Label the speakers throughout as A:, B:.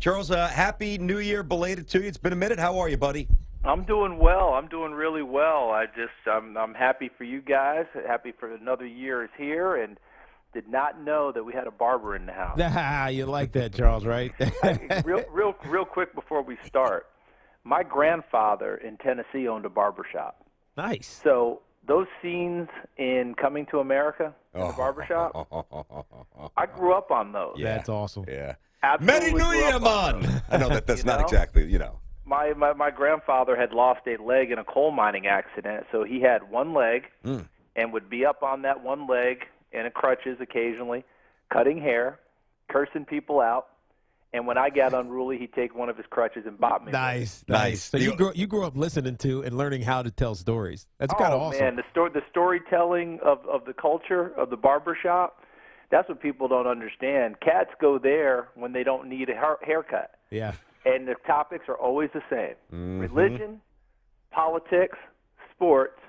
A: Charles, happy New Year belated to you. It's been a minute. How are you, buddy?
B: I'm doing well. I'm doing really well. I'm happy for you guys. Happy for another year is here, and did not know that we had a barber in the house.
C: You like that, Charles, right?
B: Real quick before we start. My grandfather in Tennessee owned a barbershop.
C: Nice.
B: So those scenes in Coming to America in the barbershop, I grew up on those.
C: Yeah, that's awesome.
A: Yeah.
B: Absolutely
A: Merry New
B: grew
A: Year,
B: up on
A: man.
B: those.
A: I know that's
B: You
A: not
B: know?
A: exactly,
B: My grandfather had lost a leg in a coal mining accident, so he had one leg and would be up on that one leg in crutches occasionally, cutting hair, cursing people out. And when I got unruly, he'd take one of his crutches and bop me.
C: Nice. So
A: You-
C: you grew up listening to and learning how to tell stories. That's kind of awesome.
B: Man, the storytelling of the culture of the barbershop, that's what people don't understand. Cats go there when they don't need a haircut.
C: Yeah.
B: And the topics are always the same. Religion, politics, sports,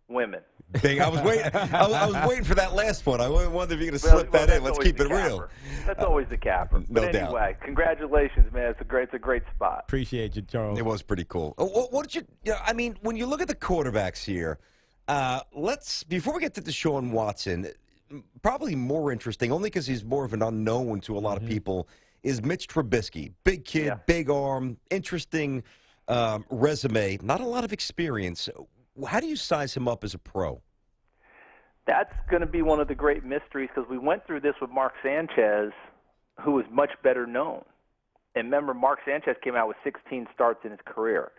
B: women.
A: Big. I was waiting for that last one. I wondered if you're going to slip that in. Let's keep it real.
B: That's always the capper.
A: No
B: But
A: doubt.
B: anyway, congratulations, man. It's a great spot.
C: Appreciate you, Charles.
A: It was pretty cool. What did you? I mean, when you look at the quarterbacks here, before we get to Deshaun Watson, probably more interesting, only because he's more of an unknown to a lot of people, is Mitch Trubisky. Big kid, big arm, interesting resume, not a lot of experience. How do you size him up as a pro?
B: That's going to be one of the great mysteries because we went through this with Mark Sanchez, who was much better known. And remember, Mark Sanchez came out with 16 starts in his career.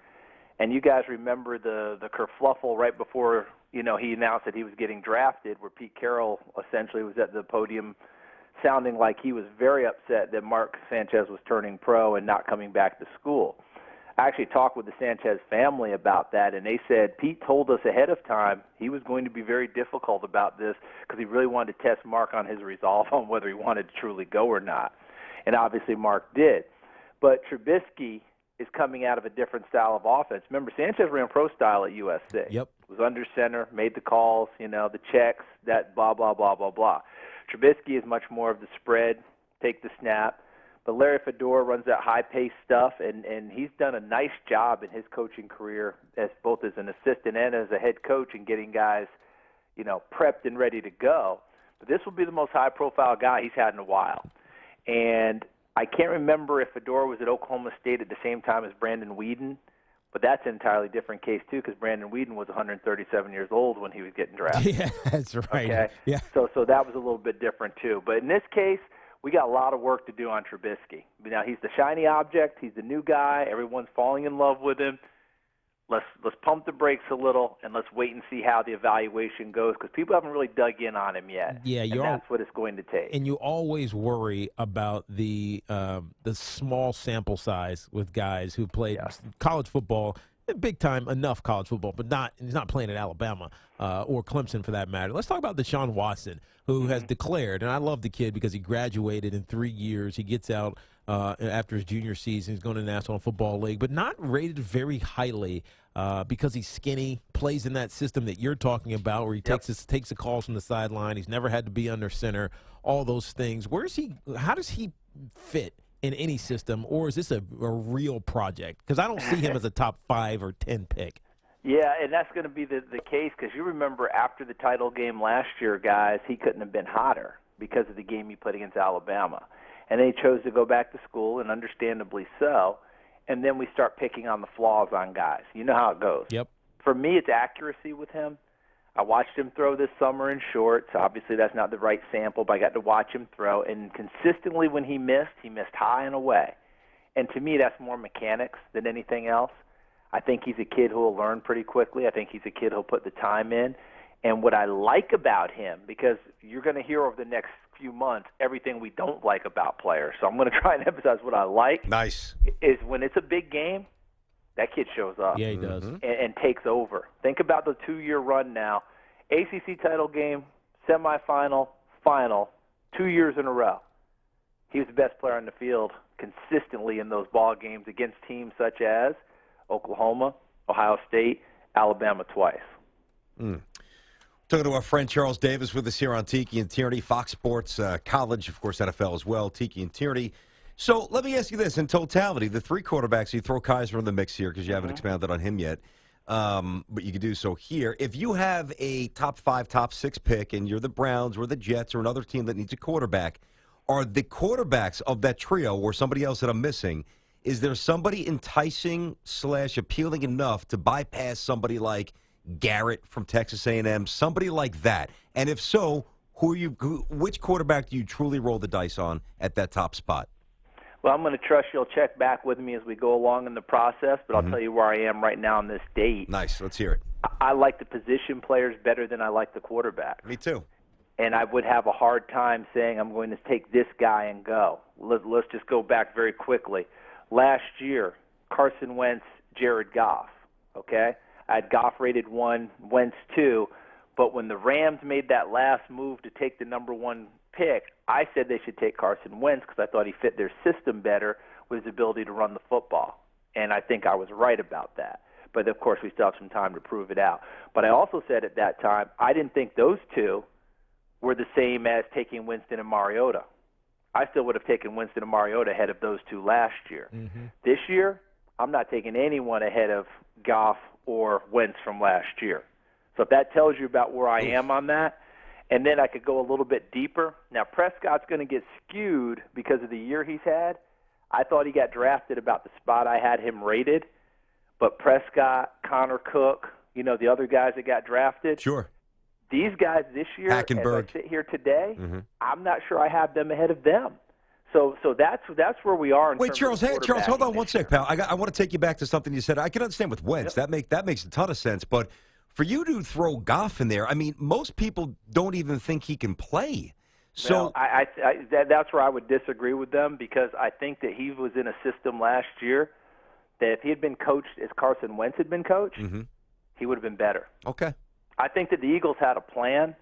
B: And you guys remember the kerfluffle right before he announced that he was getting drafted, where Pete Carroll essentially was at the podium sounding like he was very upset that Mark Sanchez was turning pro and not coming back to school. I actually talked with the Sanchez family about that, and they said Pete told us ahead of time he was going to be very difficult about this because he really wanted to test Mark on his resolve on whether he wanted to truly go or not. And obviously Mark did. But Trubisky is coming out of a different style of offense. Remember, Sanchez ran pro style at USC.
C: Yep.
B: Was under center, made the calls, the checks, that blah, blah, blah, blah, blah. Trubisky is much more of the spread, take the snap. But Larry Fedora runs that high-paced stuff, and he's done a nice job in his coaching career as both as an assistant and as a head coach in getting guys, prepped and ready to go. But this will be the most high-profile guy he's had in a while. And I can't remember if Fedora was at Oklahoma State at the same time as Brandon Weeden, but that's an entirely different case, too, because Brandon Weeden was 137 years old when he was getting drafted.
C: Yeah, that's right.
B: Okay?
C: Yeah.
B: So that was a little bit different, too. But in this case, we got a lot of work to do on Trubisky. Now, he's the shiny object. He's the new guy. Everyone's falling in love with him. Let's pump the brakes a little, and let's wait and see how the evaluation goes because people haven't really dug in on him yet.
C: Yeah,
B: that's what it's going to take.
C: And you always worry about the small sample size with guys who played college football, big time enough college football, but he's not playing at Alabama or Clemson for that matter. Let's talk about Deshaun Watson, who has declared, and I love the kid because he graduated in 3 years. He gets out after his junior season. He's going to the National Football League, but not rated very highly because he's skinny, plays in that system that you're talking about where he takes the calls from the sideline. He's never had to be under center, all those things. How does he fit in any system, or is this a real project? Because I don't see him as a top 5 or 10 pick.
B: Yeah, and that's going to be the case because you remember after the title game last year, guys, he couldn't have been hotter because of the game he played against Alabama. And then he chose to go back to school, and understandably so, and then we start picking on the flaws on guys. You know how it goes.
C: Yep.
B: For me, it's accuracy with him. I watched him throw this summer in shorts. Obviously, that's not the right sample, but I got to watch him throw. And consistently when he missed high and away. And to me, that's more mechanics than anything else. I think he's a kid who will learn pretty quickly. I think he's a kid who'll put the time in. And what I like about him, because you're going to hear over the next few months everything we don't like about players, so I'm going to try and emphasize what I like.
A: Nice.
B: Is when it's a big game, that kid shows up.
C: Yeah, he does.
B: And takes over. Think about the 2-year run now. ACC title game, semifinal, final, 2 years in a row. He was the best player on the field consistently in those ball games against teams such as Oklahoma, Ohio State, Alabama twice.
A: Talking to our friend Charles Davis with us here on Tiki and Tierney, Fox Sports College, of course, NFL as well. Tiki and Tierney. So let me ask you this: in totality, the three quarterbacks, you throw Kaiser in the mix here because you haven't expounded on him yet, but you could do so here. If you have a top 5, top 6 pick, and you're the Browns or the Jets or another team that needs a quarterback, are the quarterbacks of that trio or somebody else that I'm missing? Is there somebody enticing / appealing enough to bypass somebody like Garrett from Texas A&M, somebody like that? And if so, which quarterback do you truly roll the dice on at that top spot?
B: Well, I'm going to trust you'll check back with me as we go along in the process, but I'll tell you where I am right now on this date.
A: Nice. Let's hear it.
B: I like the position players better than I like the quarterback.
A: Me too.
B: And I would have a hard time saying I'm going to take this guy and go. Let's just go back very quickly. Last year, Carson Wentz, Jared Goff, okay? I had Goff rated 1, Wentz 2, but when the Rams made that last move to take the number 1 pick, I said they should take Carson Wentz because I thought he fit their system better with his ability to run the football. And I think I was right about that. But, of course, we still have some time to prove it out. But I also said at that time I didn't think those two were the same as taking Winston and Mariota. I still would have taken Winston and Mariota ahead of those two last year. This year, I'm not taking anyone ahead of Goff or Wentz from last year. So if that tells you about where I am on that, and then I could go a little bit deeper. Now, Prescott's going to get skewed because of the year he's had. I thought he got drafted about the spot I had him rated, but Prescott, Connor Cook, the other guys that got drafted.
A: Sure.
B: These guys this year, as I sit here today, I'm not sure I have them ahead of them. So that's where we are.
A: Wait, Charles, hold on one sec, pal. I want to take you back to something you said. I can understand with Wentz. That makes a ton of sense. But for you to throw Goff in there, I mean, most people don't even think he can play. So
B: that's where I would disagree with them because I think that he was in a system last year that if he had been coached as Carson Wentz had been coached, he would have been better.
A: Okay.
B: I think that the Eagles had a plan,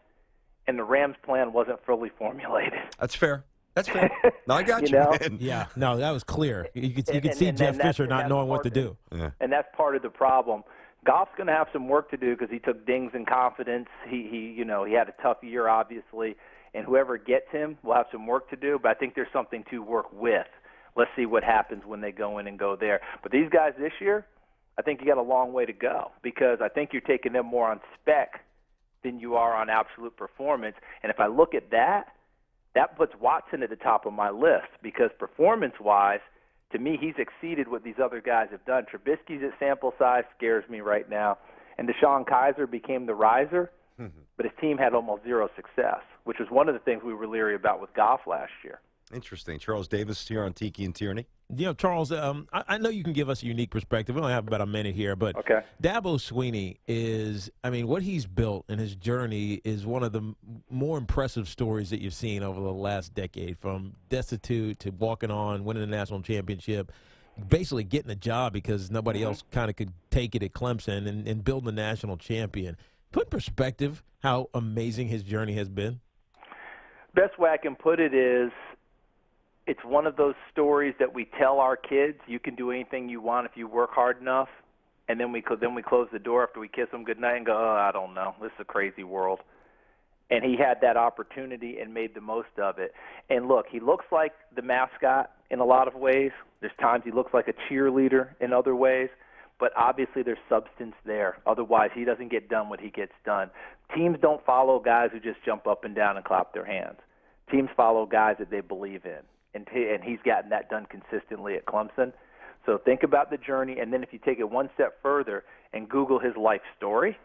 B: and the Rams' plan wasn't fully formulated.
A: That's fair. No, I got you, man.
C: Yeah, no, that was clear. You could see Jeff Fisher not knowing what to do.
A: Yeah.
B: And that's part of the problem. Goff's going to have some work to do because he took dings in confidence. He had a tough year, obviously, and whoever gets him will have some work to do. But I think there's something to work with. Let's see what happens when they go in and go there. But these guys this year, I think you got a long way to go because I think you're taking them more on spec than you are on absolute performance. And if I look at that puts Watson at the top of my list because performance-wise, to me, he's exceeded what these other guys have done. Trubisky's at sample size scares me right now. And Deshaun Kaiser became the riser, but his team had almost zero success, which was one of the things we were leery about with Goff last year.
A: Interesting. Charles Davis here on Tiki and Tierney.
C: Charles, I know you can give us a unique perspective. We only have about a minute here, but
B: okay.
C: Dabo Swinney is, what he's built and his journey is one of the more impressive stories that you've seen over the last decade, from destitute to walking on, winning the national championship, basically getting a job because nobody else kind of could take it at Clemson and building a national champion. Put in perspective how amazing his journey has been.
B: Best way I can put it is, it's one of those stories that we tell our kids, you can do anything you want if you work hard enough, and then we close the door after we kiss them goodnight and go, I don't know, this is a crazy world. And he had that opportunity and made the most of it. And look, he looks like the mascot in a lot of ways. There's times he looks like a cheerleader in other ways, but obviously there's substance there. Otherwise, he doesn't get done what he gets done. Teams don't follow guys who just jump up and down and clap their hands. Teams follow guys that they believe in. And he's gotten that done consistently at Clemson. So think about the journey, and then if you take it one step further and Google his life story,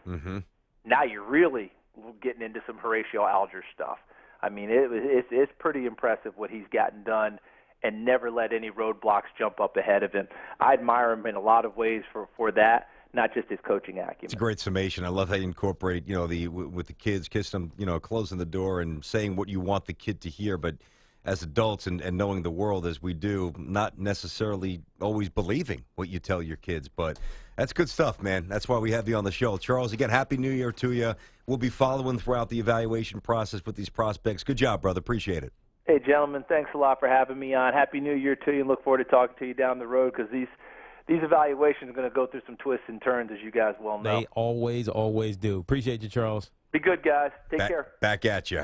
B: now you're really getting into some Horatio Alger stuff. I mean, it's pretty impressive what he's gotten done and never let any roadblocks jump up ahead of him. I admire him in a lot of ways for that, not just his coaching acumen.
A: It's a great summation. I love how you incorporate, with the kids, kissing them, closing the door and saying what you want the kid to hear, but as adults and knowing the world as we do, not necessarily always believing what you tell your kids. But that's good stuff, man. That's why we have you on the show. Charles, again, Happy New Year to you. We'll be following throughout the evaluation process with these prospects. Good job, brother. Appreciate it.
B: Hey, gentlemen, thanks a lot for having me on. Happy New Year to you, and look forward to talking to you down the road because these evaluations are going to go through some twists and turns, as you guys well know.
C: They always do. Appreciate you, Charles.
B: Be good, guys. Take care.
A: Back at you.